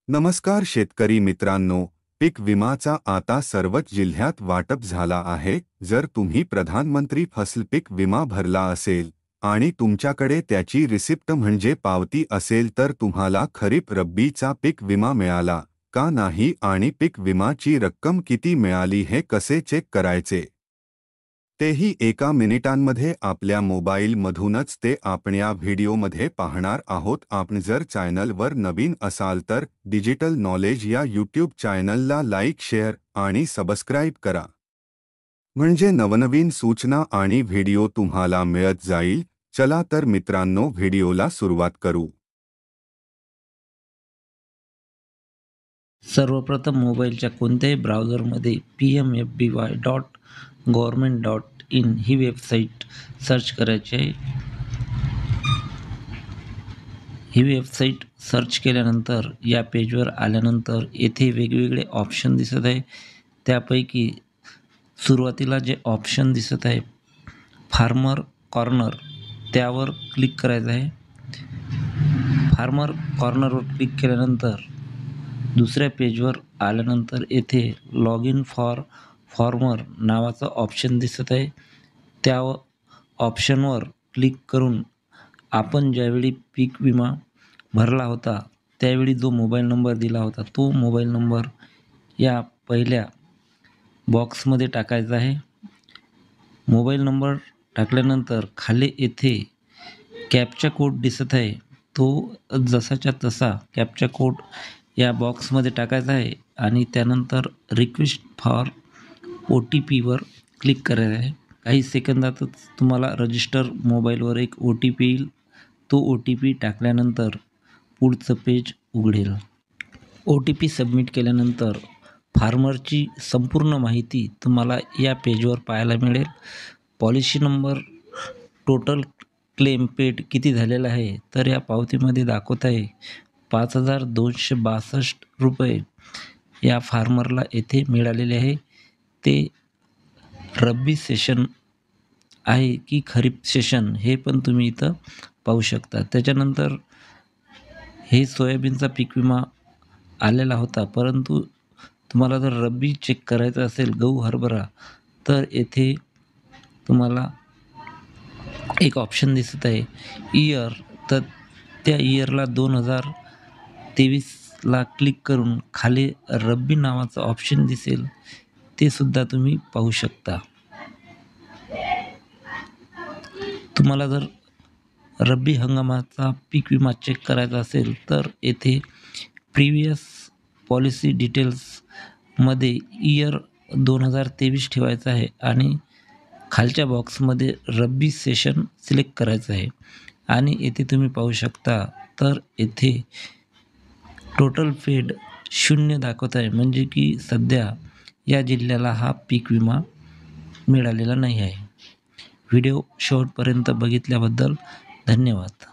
नमस्कार शेतकरी मित्रांनो, पीक विमाचा आता सर्वच जिल्ह्यात वाटप झाला आहे। जर तुम्ही प्रधानमंत्री फसल पीक विमा भरला असेल आणि तुमच्याकडे त्याची रिसिप्ट म्हणजे पावती असेल तर तुम्हाला खरीप रब्बीचा पीक विमा मिळाला का नाही आणि पीक विमाची रक्कम किती मिळाली हे कसे चेक करायचे तेही एका मिनिटांमध्ये आपल्या मोबाईलमधूनच ते आपण या व्हिडिओमध्ये पाहणार आहोत। आपण जर चॅनलवर नवीन असाल तर डिजिटल नॉलेज या यूट्यूब चॅनलला लाईक शेअर आणि सबस्क्राईब करा म्हणजे नवनवीन सूचना आणि व्हिडिओ तुम्हाला मिळत जाईल। चला तर मित्रांनो व्हिडिओला सुरुवात करू। सर्वप्रथम मोबाईलच्या कोणत्याही ब्राउझरमध्ये pmfby.government.in ही वेबसाईट सर्च करायची आहे। ही वेबसाईट सर्च केल्यानंतर या पेजवर आल्यानंतर येथे वेगवेगळे ऑप्शन दिसत आहे। त्यापैकी सुरुवातीला जे ऑप्शन दिसत आहे फार्मर कॉर्नर, त्यावर क्लिक करायचं आहे। फार्मर कॉर्नरवर क्लिक केल्यानंतर दुसऱ्या पेजवर आल्यानंतर येथे लॉग इन फॉर फार्मर नावाचा ऑप्शन दिसत आहे। त्या ऑप्शनवर क्लिक करून आपण ज्यावेळी पीक विमा भरला होता त्यावेळी जो मोबाईल नंबर दिला होता तो मोबाईल नंबर या पहिल्या बॉक्समध्ये टाकायचा आहे। मोबाईल नंबर टाकल्यानंतर खाली येथे कॅप्चा कोड दिसत आहे, तो जसाच्या तसा कॅप्चा कोड या बॉक्समध्ये टाकायचा आहे आणि त्यानंतर रिक्वेस्ट फॉर OTPवर क्लिक करायचं आहे। काही सेकंदातच तुम्हाला रजिस्टर मोबाईलवर एक OTP येईल। तो OTP टाकल्यानंतर पुढचं पेज उघडेल। OTP सबमिट केल्यानंतर फार्मरची संपूर्ण माहिती तुम्हाला या पेजवर पाहायला मिळेल। Policy number, total claim paid किती झालेला आहे तर या पावतीमध्ये दाखवत आहे 5262 रुपये या फार्मरला येथे मिळालेले आहे। ते रब्बी सेशन आहे की खरीप सेशन हे पण तुम्ही इथं पाहू शकता। त्याच्यानंतर हे सोयाबीनचा पीक विमा आलेला होता, परंतु तुम्हाला जर रब्बी चेक करायचा असेल गहू हरभरा तर येथे तुम्हाला एक ऑप्शन दिसत आहे इयर, तर त्या इयरला 2023ला क्लिक करून खाली रब्बी नावाचं ऑप्शन दिसेल, ते सुद्धा तुम्ही पाहू शकता। तुम्हाला जर रब्बी हंगामाचा पीक विमा चेक करायचा असेल तर येथे प्रिव्हियस पॉलिसी डिटेल्समध्ये इयर 2023 ठेवायचं आहे आणि खालच्या बॉक्समध्ये रब्बी सेशन सिलेक्ट करायचं आहे आणि येथे तुम्ही पाहू शकता तर येथे टोटल पेड 0 दाखवत आहे, म्हणजे की सध्या या जिल्ह्याला हा पीक विमा मिळालेला नाही आहे। व्हिडिओ शेवटपर्यंत बघितल्याबद्दल धन्यवाद।